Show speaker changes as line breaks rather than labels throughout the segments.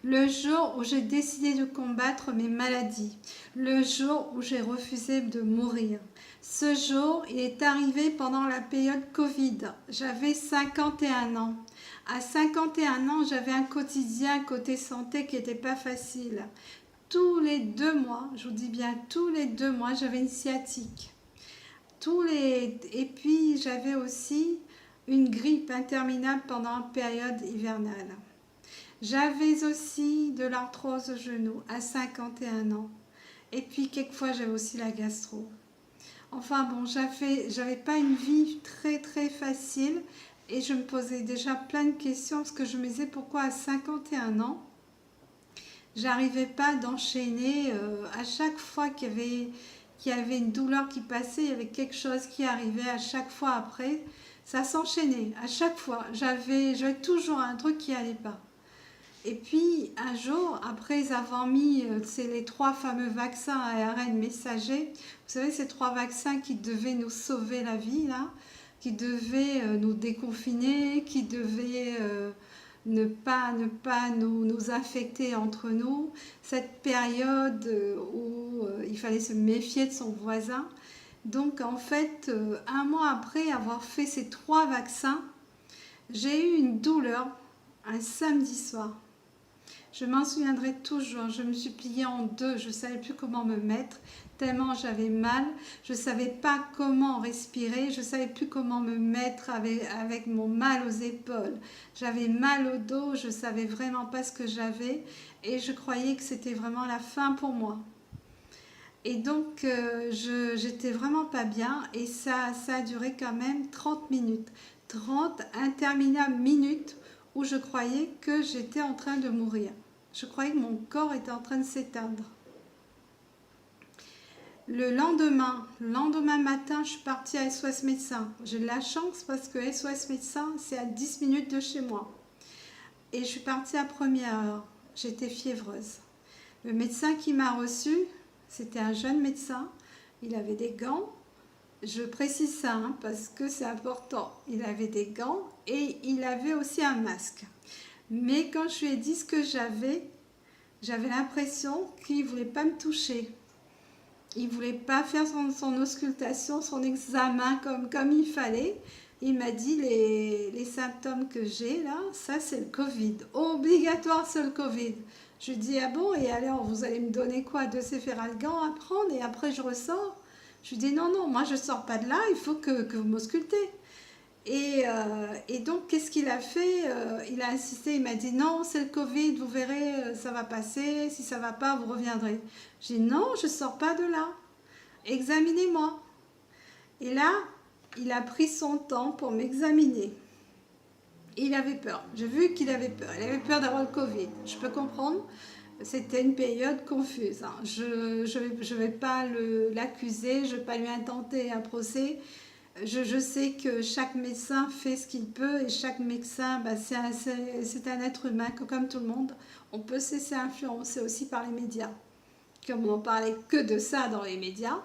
le jour où j'ai décidé de combattre mes maladies, le jour où j'ai refusé de mourir. Ce jour, il est arrivé pendant la période Covid. J'avais 51 ans. À 51 ans, j'avais un quotidien côté santé qui n'était pas facile. Tous les 2 mois, je vous dis bien tous les 2 mois, j'avais une sciatique. Et puis j'avais aussi une grippe interminable pendant la période hivernale. J'avais aussi de l'arthrose au genou à 51 ans. Et puis quelquefois j'avais aussi la gastro. Enfin bon, j'avais pas une vie très très facile et je me posais déjà plein de questions parce que je me disais pourquoi à 51 ans, j'arrivais pas d'enchaîner à chaque fois qu'il y avait une douleur qui passait, il y avait quelque chose qui arrivait à chaque fois après. Ça s'enchaînait à chaque fois. J'avais toujours un truc qui allait pas. Et puis un jour, après avoir mis c'est les 3 fameux vaccins à ARN messager, vous savez ces 3 vaccins qui devaient nous sauver la vie là, qui devaient nous déconfiner, qui devaient ne pas nous infecter entre nous, cette période où il fallait se méfier de son voisin. Donc en fait, un mois après avoir fait ces 3 vaccins, j'ai eu une douleur un samedi soir. Je m'en souviendrai toujours. Je me suis pliée en deux. Je ne savais plus comment me mettre, tellement j'avais mal. Je ne savais pas comment respirer. Je ne savais plus comment me mettre avec mon mal aux épaules. J'avais mal au dos. Je ne savais vraiment pas ce que j'avais. Et je croyais que c'était vraiment la fin pour moi. Et donc, j'étais vraiment pas bien. Et ça a duré quand même 30 minutes. 30 interminables minutes où je croyais que j'étais en train de mourir. Je croyais que mon corps était en train de s'éteindre. Le lendemain matin, je suis partie à SOS Médecins. J'ai de la chance parce que SOS Médecins, c'est à 10 minutes de chez moi. Et je suis partie à première heure. J'étais fiévreuse. Le médecin qui m'a reçue, c'était un jeune médecin. Il avait des gants. Je précise ça parce que c'est important. Il avait des gants et il avait aussi un masque. Mais quand je lui ai dit ce que j'avais l'impression qu'il ne voulait pas me toucher. Il ne voulait pas faire son auscultation, son examen comme il fallait. Il m'a dit les symptômes que j'ai là, ça c'est le Covid. Obligatoire, c'est le Covid. Je lui dis, ah bon, et alors vous allez me donner quoi? De céphéralgan à prendre et après je ressors? Je lui dis, non, non, moi je ne sors pas de là, il faut que vous m'auscultez. Et donc, qu'est-ce qu'il a fait? Il a insisté, il m'a dit non, c'est le Covid, vous verrez, ça va passer, si ça va pas, vous reviendrez. J'ai dit non, je sors pas de là, examinez-moi. Et là, il a pris son temps pour m'examiner. Et il avait peur, j'ai vu qu'il avait peur d'avoir le Covid, je peux comprendre. C'était une période confuse, hein. Je vais pas l'accuser, je vais pas lui intenter un procès. Je sais que chaque médecin fait ce qu'il peut et chaque médecin, bah, c'est un être humain comme tout le monde. On peut se laisser influencer aussi par les médias, comme on n'en parlait que de ça dans les médias.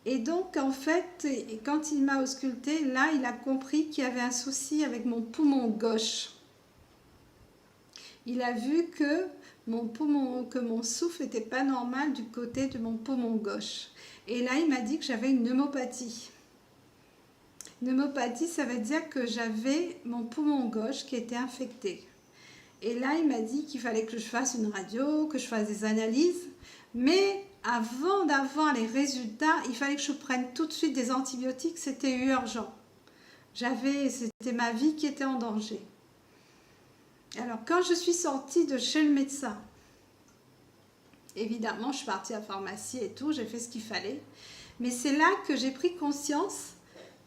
Et donc, en fait, quand il m'a ausculté, là, il a compris qu'il y avait un souci avec mon poumon gauche. Il a vu que mon souffle n'était pas normal du côté de mon poumon gauche. Et là, il m'a dit que j'avais une pneumopathie. Pneumopathie, ça veut dire que j'avais mon poumon gauche qui était infecté. Et là, il m'a dit qu'il fallait que je fasse une radio, que je fasse des analyses. Mais avant d'avoir les résultats, il fallait que je prenne tout de suite des antibiotiques. C'était urgent. C'était ma vie qui était en danger. Alors, quand je suis sortie de chez le médecin, évidemment, je suis partie à la pharmacie et tout, j'ai fait ce qu'il fallait. Mais c'est là que j'ai pris conscience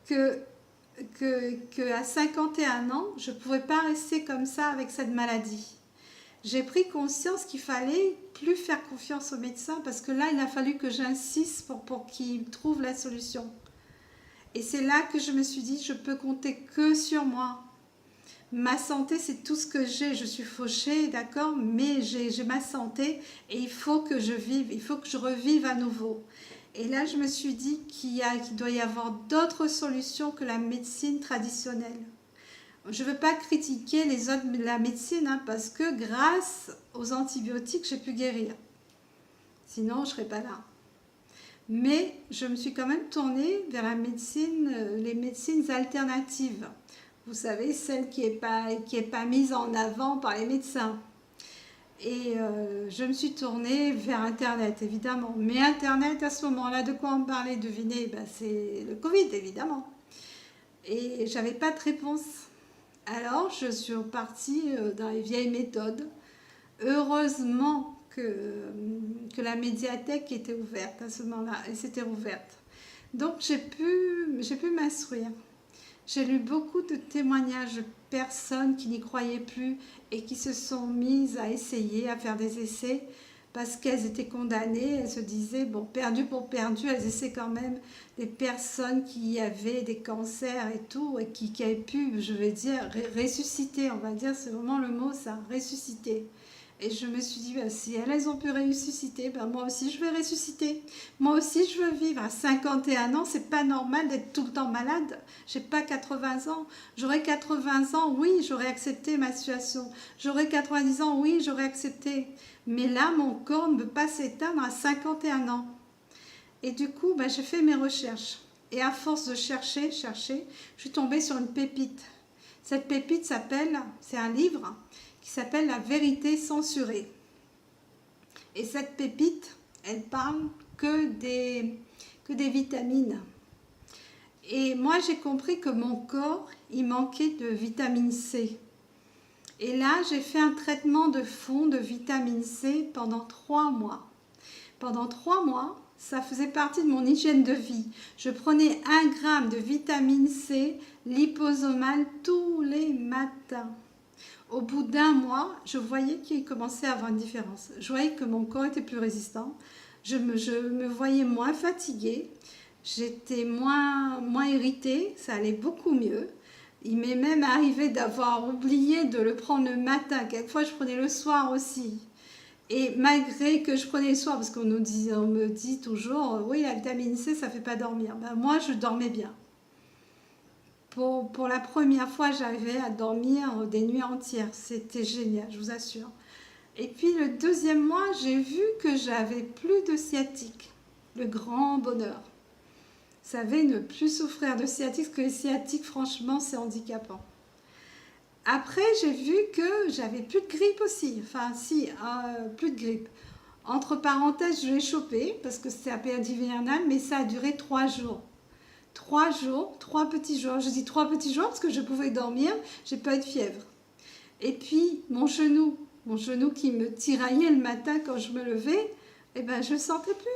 qu'à 51 ans, je ne pouvais pas rester comme ça avec cette maladie. J'ai pris conscience qu'il fallait plus faire confiance au médecin parce que là, il a fallu que j'insiste pour qu'il trouve la solution. Et c'est là que je me suis dit, je peux compter que sur moi. Ma santé, c'est tout ce que j'ai. Je suis fauchée, d'accord, mais j'ai ma santé et il faut que je vive, il faut que je revive à nouveau. Et là, je me suis dit qu'il doit y avoir d'autres solutions que la médecine traditionnelle. Je ne veux pas critiquer les autres, la médecine, hein, parce que grâce aux antibiotiques, j'ai pu guérir. Sinon, je ne serais pas là. Mais je me suis quand même tournée vers la médecine, les médecines alternatives. Vous savez, celle qui est pas mise en avant par les médecins. Et je me suis tournée vers Internet, évidemment. Mais Internet, à ce moment-là, de quoi on parlait, devinez, ben, c'est le Covid, évidemment. Et j'avais pas de réponse. Alors, je suis repartie dans les vieilles méthodes. Heureusement que la médiathèque était ouverte à ce moment-là. Elle s'était ouverte. Donc, j'ai pu m'instruire. J'ai lu beaucoup de témoignages de personnes qui n'y croyaient plus et qui se sont mises à essayer, à faire des essais parce qu'elles étaient condamnées. Elles se disaient, bon, perdu pour perdu, elles essaient quand même des personnes qui avaient des cancers et tout et qui avaient pu, je vais dire, ressusciter, on va dire, c'est vraiment le mot ça, ressusciter. Et je me suis dit, bah, si elles ont pu ressusciter, bah, moi aussi je vais ressusciter. Moi aussi je veux vivre. À 51 ans, c'est pas normal d'être tout le temps malade. J'ai pas 80 ans. J'aurais 80 ans, oui, j'aurais accepté ma situation. J'aurais 90 ans, oui, j'aurais accepté. Mais là, mon corps ne peut pas s'éteindre à 51 ans. Et du coup, bah, j'ai fait mes recherches. Et à force de chercher, je suis tombée sur une pépite. Cette pépite s'appelle, c'est un livre qui s'appelle La vérité censurée. Et cette pépite, elle parle que des vitamines. Et moi, j'ai compris que mon corps, il manquait de vitamine C. Et là, j'ai fait un traitement de fond de vitamine C pendant 3 mois. Pendant 3 mois, ça faisait partie de mon hygiène de vie. Je prenais 1 gramme de vitamine C liposomale tous les matins. Au bout d'1 mois, je voyais qu'il commençait à avoir une différence. Je voyais que mon corps était plus résistant. Je me voyais moins fatiguée. J'étais moins irritée. Ça allait beaucoup mieux. Il m'est même arrivé d'avoir oublié de le prendre le matin. Quelquefois, je prenais le soir aussi. Et malgré que je prenais le soir, parce on me dit toujours, oui, la vitamine C, ça ne fait pas dormir. Ben, moi, je dormais bien. Pour la première fois, j'arrivais à dormir des nuits entières. C'était génial, je vous assure. Et puis le deuxième mois, j'ai vu que j'avais plus de sciatique. Le grand bonheur. Vous savez, ne plus souffrir de sciatique, parce que les sciatiques, franchement, c'est handicapant. Après, j'ai vu que j'avais plus de grippe aussi. Enfin, si, plus de grippe. Entre parenthèses, je l'ai chopé, parce que c'était la période hivernale, mais ça a duré 3 jours. 3 jours, 3 petits jours. Je dis 3 petits jours parce que je pouvais dormir, j'ai pas eu de fièvre. Et puis, mon genou qui me tiraillait le matin quand je me levais, eh ben, je ne sentais plus.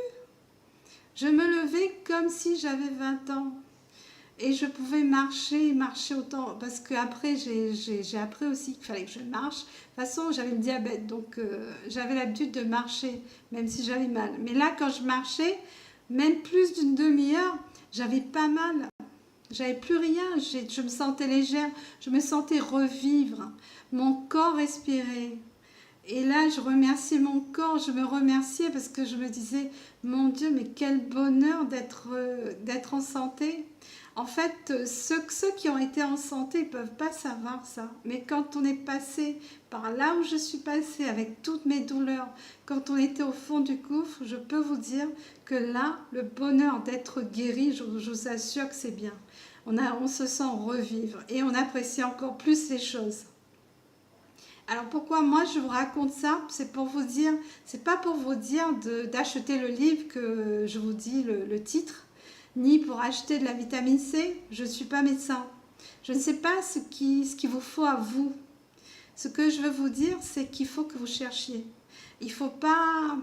Je me levais comme si j'avais 20 ans. Et je pouvais marcher autant. Parce qu'après, j'ai appris aussi qu'il fallait que je marche. De toute façon, j'avais le diabète, donc j'avais l'habitude de marcher, même si j'avais mal. Mais là, quand je marchais, même plus d'une demi-heure, j'avais pas mal. J'avais plus rien. Je me sentais légère. Je me sentais revivre. Mon corps respirait. Et là, je remerciais mon corps, je me remerciais parce que je me disais, mon Dieu, mais quel bonheur d'être en santé. En fait, ceux qui ont été en santé ne peuvent pas savoir ça. Mais quand on est passé par là où je suis passée avec toutes mes douleurs, quand on était au fond du gouffre, je peux vous dire que là, le bonheur d'être guéri, je vous assure que c'est bien. On se sent revivre et on apprécie encore plus les choses. Alors pourquoi moi je vous raconte ça? C'est pour vous dire, c'est pas pour vous dire d'acheter le livre que je vous dis le titre, ni pour acheter de la vitamine C. Je ne suis pas médecin. Je ne sais pas ce qu'il vous faut à vous. Ce que je veux vous dire, c'est qu'il faut que vous cherchiez. Il faut pas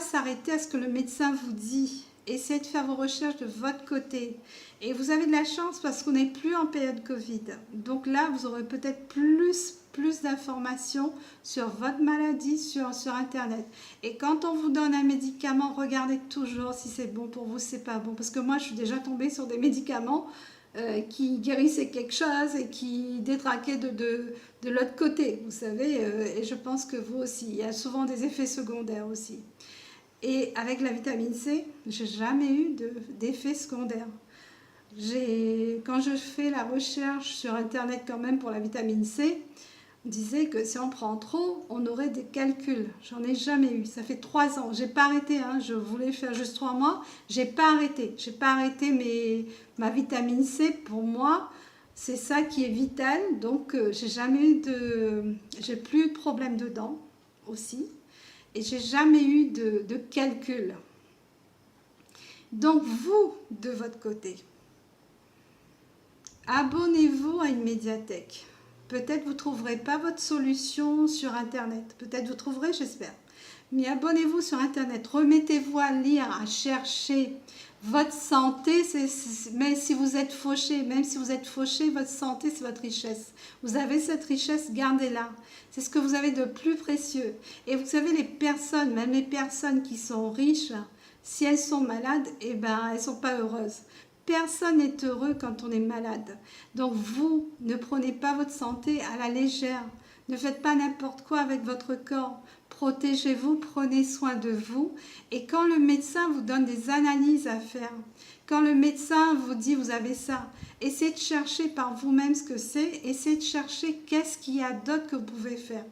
s'arrêter à ce que le médecin vous dit. Essayez de faire vos recherches de votre côté. Et vous avez de la chance parce qu'on n'est plus en période Covid. Donc là, vous aurez peut-être plus d'informations sur votre maladie sur Internet. Et quand on vous donne un médicament, regardez toujours si c'est bon pour vous, si c'est pas bon. Parce que moi, je suis déjà tombée sur des médicaments qui guérissaient quelque chose et qui détraquaient de l'autre côté, vous savez. Et je pense que vous aussi, il y a souvent des effets secondaires aussi. Et avec la vitamine C, j'ai jamais eu d'effet secondaire. Quand je fais la recherche sur internet quand même pour la vitamine C, on disait que si on prend trop, on aurait des calculs. J'en ai jamais eu. Ça fait 3 ans. J'ai pas arrêté. Hein. Je voulais faire juste 3 mois. J'ai pas arrêté. J'ai pas arrêté ma vitamine C. Pour moi, c'est ça qui est vital. Donc, j'ai jamais eu j'ai plus eu de problème dedans aussi. Et j'ai jamais eu de calcul. Donc, vous, de votre côté, abonnez-vous à une médiathèque. Peut-être vous ne trouverez pas votre solution sur Internet. Peut-être vous trouverez, j'espère. Mais abonnez-vous sur Internet. Remettez-vous à lire, à chercher. Votre santé, même si vous êtes fauché, votre santé, c'est votre richesse. Vous avez cette richesse, gardez-la. C'est ce que vous avez de plus précieux. Et vous savez, les personnes, même les personnes qui sont riches, si elles sont malades, eh ben, elles ne sont pas heureuses. Personne n'est heureux quand on est malade. Donc vous, ne prenez pas votre santé à la légère. Ne faites pas n'importe quoi avec votre corps. Protégez-vous, prenez soin de vous. Et quand le médecin vous donne des analyses à faire, quand le médecin vous dit vous avez ça, essayez de chercher par vous-même ce que c'est. Essayez de chercher qu'est-ce qu'il y a d'autre que vous pouvez faire.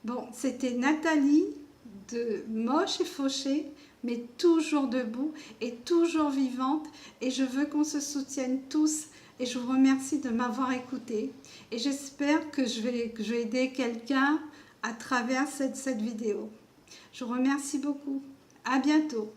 Bon, c'était Nathalie de Moche et Fauché, mais toujours debout et toujours vivante. Et je veux qu'on se soutienne tous. Et je vous remercie de m'avoir écouté. Et j'espère que je vais aider quelqu'un à travers cette vidéo. Je vous remercie beaucoup. À bientôt.